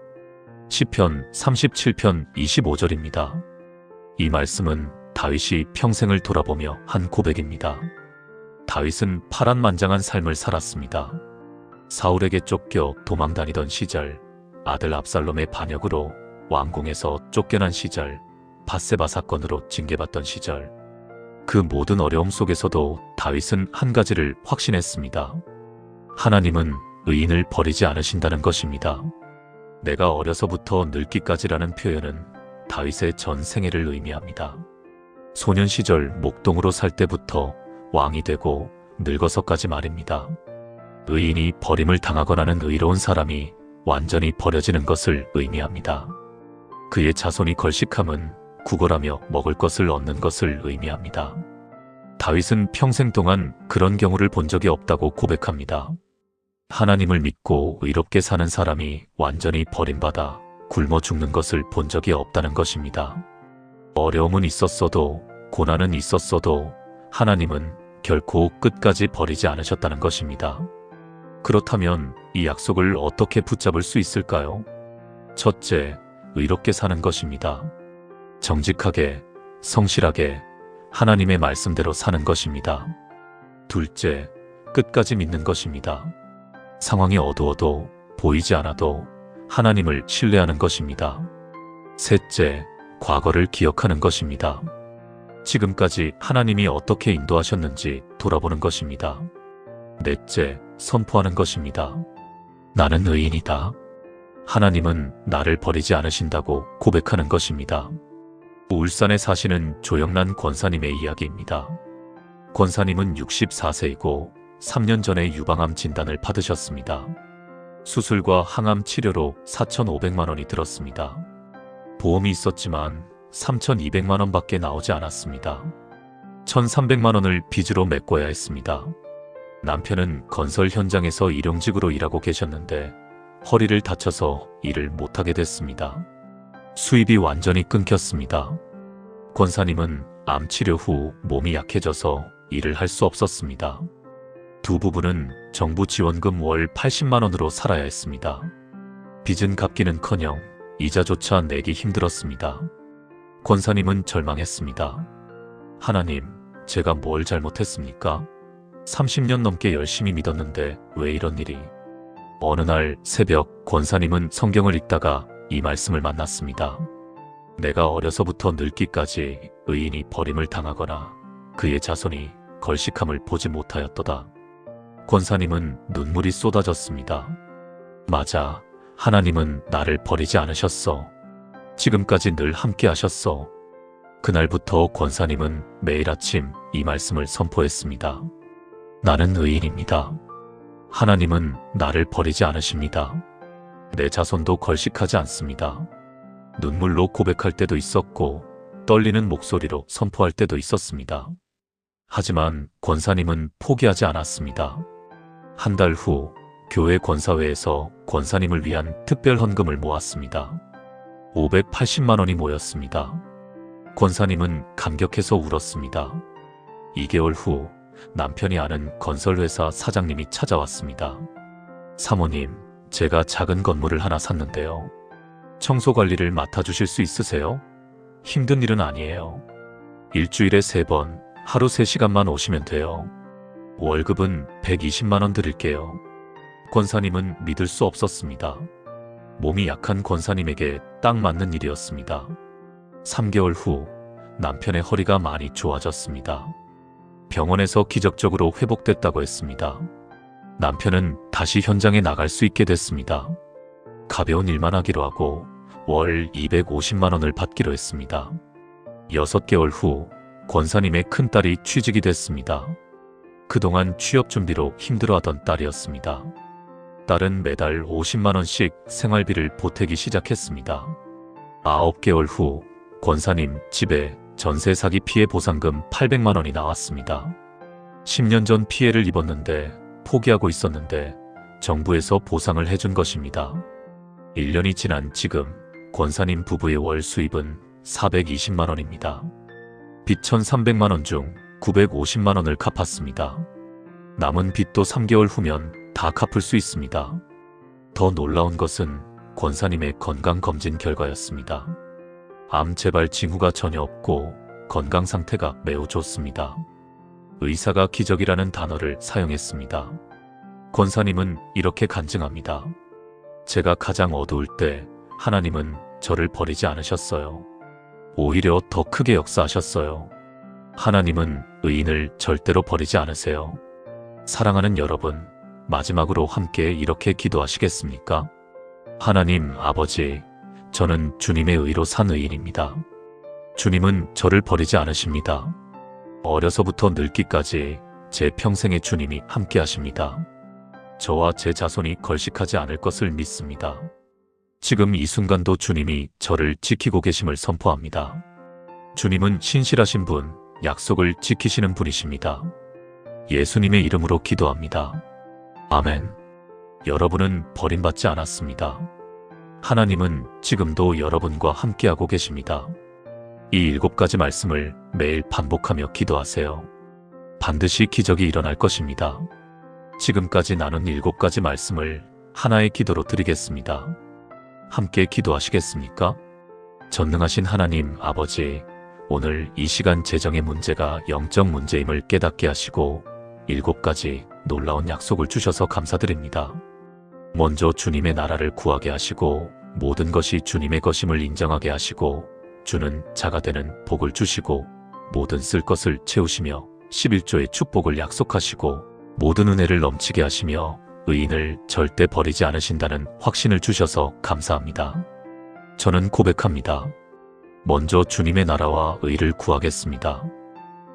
시편 37편 25절입니다. 이 말씀은 다윗이 평생을 돌아보며 한 고백입니다. 다윗은 파란만장한 삶을 살았습니다. 사울에게 쫓겨 도망다니던 시절, 아들 압살롬의 반역으로 왕궁에서 쫓겨난 시절, 밧세바 사건으로 징계받던 시절, 그 모든 어려움 속에서도 다윗은 한 가지를 확신했습니다. 하나님은 의인을 버리지 않으신다는 것입니다. 내가 어려서부터 늙기까지라는 표현은 다윗의 전 생애를 의미합니다. 소년 시절 목동으로 살 때부터 왕이 되고 늙어서까지 말입니다. 의인이 버림을 당하거나는 의로운 사람이 완전히 버려지는 것을 의미합니다. 그의 자손이 걸식함은 구걸하며 먹을 것을 얻는 것을 의미합니다. 다윗은 평생 동안 그런 경우를 본 적이 없다고 고백합니다. 하나님을 믿고 의롭게 사는 사람이 완전히 버림받아 굶어 죽는 것을 본 적이 없다는 것입니다. 어려움은 있었어도 고난은 있었어도 하나님은 결코 끝까지 버리지 않으셨다는 것입니다. 그렇다면 이 약속을 어떻게 붙잡을 수 있을까요? 첫째, 의롭게 사는 것입니다. 정직하게, 성실하게 하나님의 말씀대로 사는 것입니다. 둘째, 끝까지 믿는 것입니다. 상황이 어두워도 보이지 않아도 하나님을 신뢰하는 것입니다. 셋째, 과거를 기억하는 것입니다. 지금까지 하나님이 어떻게 인도하셨는지 돌아보는 것입니다. 넷째, 선포하는 것입니다. 나는 의인이다. 하나님은 나를 버리지 않으신다고 고백하는 것입니다. 울산에 사시는 조영란 권사님의 이야기입니다. 권사님은 64세이고 3년 전에 유방암 진단을 받으셨습니다. 수술과 항암 치료로 4,500만 원이 들었습니다. 보험이 있었지만 3,200만 원밖에 나오지 않았습니다. 1,300만 원을 빚으로 메꿔야 했습니다. 남편은 건설 현장에서 일용직으로 일하고 계셨는데 허리를 다쳐서 일을 못하게 됐습니다. 수입이 완전히 끊겼습니다. 권사님은 암 치료 후 몸이 약해져서 일을 할 수 없었습니다. 두 부부는 정부 지원금 월 80만 원으로 살아야 했습니다. 빚은 갚기는커녕 이자조차 내기 힘들었습니다. 권사님은 절망했습니다. 하나님, 제가 뭘 잘못했습니까? 30년 넘게 열심히 믿었는데 왜 이런 일이? 어느 날 새벽 권사님은 성경을 읽다가 이 말씀을 만났습니다. 내가 어려서부터 늙기까지 의인이 버림을 당하거나 그의 자손이 걸식함을 보지 못하였도다. 권사님은 눈물이 쏟아졌습니다. 맞아, 하나님은 나를 버리지 않으셨어. 지금까지 늘 함께 하셨어. 그날부터 권사님은 매일 아침 이 말씀을 선포했습니다. 나는 의인입니다. 하나님은 나를 버리지 않으십니다. 내 자손도 걸식하지 않습니다. 눈물로 고백할 때도 있었고 떨리는 목소리로 선포할 때도 있었습니다. 하지만 권사님은 포기하지 않았습니다. 한 달 후 교회 권사회에서 권사님을 위한 특별 헌금을 모았습니다. 580만 원이 모였습니다. 권사님은 감격해서 울었습니다. 2개월 후 남편이 아는 건설회사 사장님이 찾아왔습니다. 사모님, 제가 작은 건물을 하나 샀는데요. 청소 관리를 맡아주실 수 있으세요? 힘든 일은 아니에요. 일주일에 3번, 하루 3시간만 오시면 돼요. 월급은 120만 원 드릴게요. 권사님은 믿을 수 없었습니다. 몸이 약한 권사님에게 딱 맞는 일이었습니다. 3개월 후 남편의 허리가 많이 좋아졌습니다. 병원에서 기적적으로 회복됐다고 했습니다. 남편은 다시 현장에 나갈 수 있게 됐습니다. 가벼운 일만 하기로 하고 월 250만 원을 받기로 했습니다. 6개월 후 권사님의 큰딸이 취직이 됐습니다. 그동안 취업 준비로 힘들어하던 딸이었습니다. 딸은 매달 50만 원씩 생활비를 보태기 시작했습니다. 9개월 후 권사님 집에 전세 사기 피해 보상금 800만 원이 나왔습니다. 10년 전 피해를 입었는데 포기하고 있었는데 정부에서 보상을 해준 것입니다. 1년이 지난 지금 권사님 부부의 월 수입은 420만 원입니다. 빚 1,300만 원 중 950만 원을 갚았습니다. 남은 빚도 3개월 후면 다 갚을 수 있습니다. 더 놀라운 것은 권사님의 건강검진 결과였습니다. 암 재발 징후가 전혀 없고 건강 상태가 매우 좋습니다. 의사가 기적이라는 단어를 사용했습니다. 권사님은 이렇게 간증합니다. 제가 가장 어두울 때 하나님은 저를 버리지 않으셨어요. 오히려 더 크게 역사하셨어요. 하나님은 의인을 절대로 버리지 않으세요. 사랑하는 여러분, 마지막으로 함께 이렇게 기도하시겠습니까? 하나님 아버지, 저는 주님의 의로 산 의인입니다. 주님은 저를 버리지 않으십니다. 어려서부터 늙기까지 제 평생에 주님이 함께 하십니다. 저와 제 자손이 걸식하지 않을 것을 믿습니다. 지금 이 순간도 주님이 저를 지키고 계심을 선포합니다. 주님은 신실하신 분, 약속을 지키시는 분이십니다. 예수님의 이름으로 기도합니다. 아멘. 여러분은 버림받지 않았습니다. 하나님은 지금도 여러분과 함께하고 계십니다. 이 7가지 말씀을 매일 반복하며 기도하세요. 반드시 기적이 일어날 것입니다. 지금까지 나눈 7가지 말씀을 하나의 기도로 드리겠습니다. 함께 기도하시겠습니까? 전능하신 하나님 아버지, 오늘 이 시간 재정의 문제가 영적 문제임을 깨닫게 하시고 7가지 놀라운 약속을 주셔서 감사드립니다. 먼저 주님의 나라를 구하게 하시고 모든 것이 주님의 것임을 인정하게 하시고 주는 자가 되는 복을 주시고 모든 쓸 것을 채우시며 11조의 축복을 약속하시고 모든 은혜를 넘치게 하시며 의인을 절대 버리지 않으신다는 확신을 주셔서 감사합니다. 저는 고백합니다. 먼저 주님의 나라와 의를 구하겠습니다.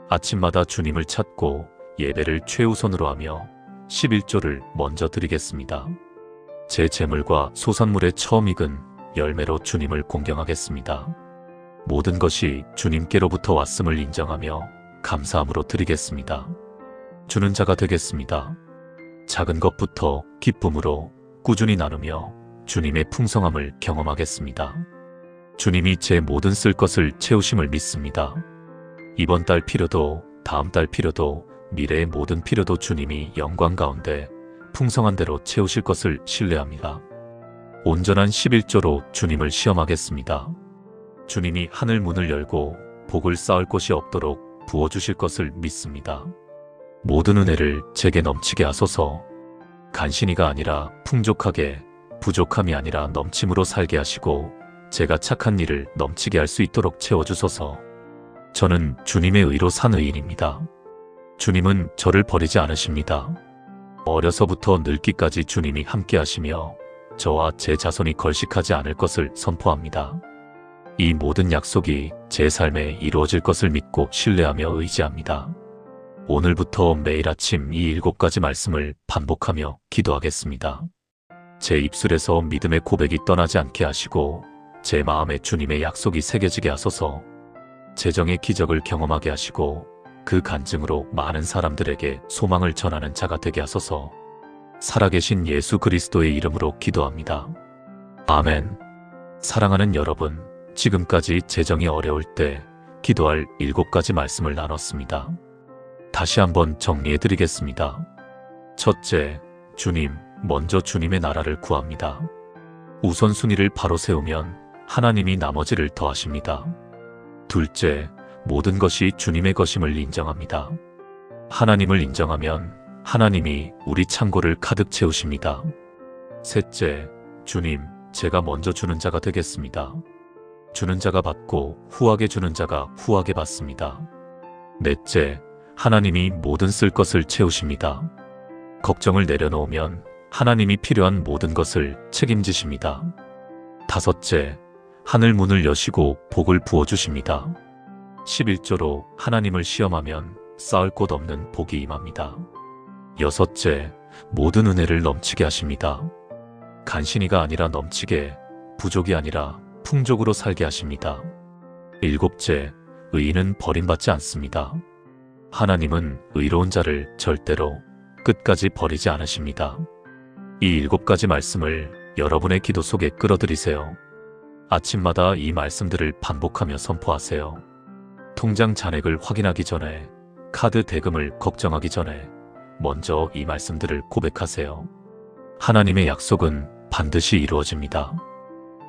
아침마다 주님을 찾고 예배를 최우선으로 하며 11조를 먼저 드리겠습니다. 제 재물과 소산물의 처음 익은 열매로 주님을 공경하겠습니다. 모든 것이 주님께로부터 왔음을 인정하며 감사함으로 드리겠습니다. 주는 자가 되겠습니다. 작은 것부터 기쁨으로 꾸준히 나누며 주님의 풍성함을 경험하겠습니다. 주님이 제 모든 쓸 것을 채우심을 믿습니다. 이번 달 필요도 다음 달 필요도 미래의 모든 필요도 주님이 영광 가운데 풍성한 대로 채우실 것을 신뢰합니다. 온전한 11조로 주님을 시험하겠습니다. 주님이 하늘 문을 열고 복을 쌓을 곳이 없도록 부어주실 것을 믿습니다. 모든 은혜를 제게 넘치게 하소서. 간신히가 아니라 풍족하게, 부족함이 아니라 넘침으로 살게 하시고 제가 착한 일을 넘치게 할 수 있도록 채워주소서. 저는 주님의 의로 산 의인입니다. 주님은 저를 버리지 않으십니다. 어려서부터 늙기까지 주님이 함께 하시며 저와 제 자손이 걸식하지 않을 것을 선포합니다. 이 모든 약속이 제 삶에 이루어질 것을 믿고 신뢰하며 의지합니다. 오늘부터 매일 아침 이 7가지 말씀을 반복하며 기도하겠습니다. 제 입술에서 믿음의 고백이 떠나지 않게 하시고 제 마음에 주님의 약속이 새겨지게 하소서. 재정의 기적을 경험하게 하시고 그 간증으로 많은 사람들에게 소망을 전하는 자가 되게 하소서. 살아계신 예수 그리스도의 이름으로 기도합니다. 아멘. 사랑하는 여러분, 지금까지 재정이 어려울 때 기도할 7가지 말씀을 나눴습니다. 다시 한번 정리해드리겠습니다. 첫째, 주님, 먼저 주님의 나라를 구합니다. 우선순위를 바로 세우면 하나님이 나머지를 더하십니다. 둘째, 모든 것이 주님의 것임을 인정합니다. 하나님을 인정하면 하나님이 우리 창고를 가득 채우십니다. 셋째, 주님, 제가 먼저 주는 자가 되겠습니다. 주는 자가 받고 후하게 주는 자가 후하게 받습니다. 넷째, 하나님이 모든 쓸 것을 채우십니다. 걱정을 내려놓으면 하나님이 필요한 모든 것을 책임지십니다. 다섯째, 하늘 문을 여시고 복을 부어주십니다. 11조로 하나님을 시험하면 쌓을 곳 없는 복이 임합니다. 여섯째, 모든 은혜를 넘치게 하십니다. 간신히가 아니라 넘치게, 부족이 아니라 풍족으로 살게 하십니다. 일곱째, 의인은 버림받지 않습니다. 하나님은 의로운 자를 절대로 끝까지 버리지 않으십니다. 이 7가지 말씀을 여러분의 기도 속에 끌어들이세요. 아침마다 이 말씀들을 반복하며 선포하세요. 통장 잔액을 확인하기 전에, 카드 대금을 걱정하기 전에 먼저 이 말씀들을 고백하세요. 하나님의 약속은 반드시 이루어집니다.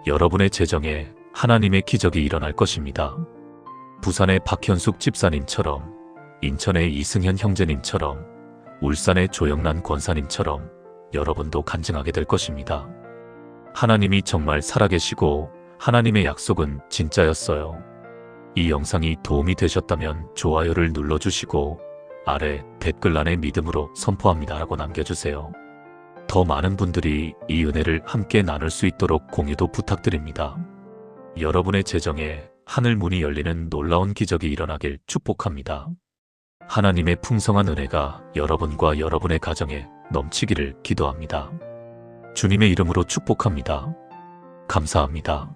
여러분의 재정에 하나님의 기적이 일어날 것입니다. 부산의 박현숙 집사님처럼, 인천의 이승현 형제님처럼, 울산의 조영란 권사님처럼 여러분도 간증하게 될 것입니다. 하나님이 정말 살아계시고 하나님의 약속은 진짜였어요. 이 영상이 도움이 되셨다면 좋아요를 눌러주시고 아래 댓글란에 믿음으로 선포합니다 라고 남겨주세요. 더 많은 분들이 이 은혜를 함께 나눌 수 있도록 공유도 부탁드립니다. 여러분의 재정에 하늘 문이 열리는 놀라운 기적이 일어나길 축복합니다. 하나님의 풍성한 은혜가 여러분과 여러분의 가정에 넘치기를 기도합니다. 주님의 이름으로 축복합니다. 감사합니다.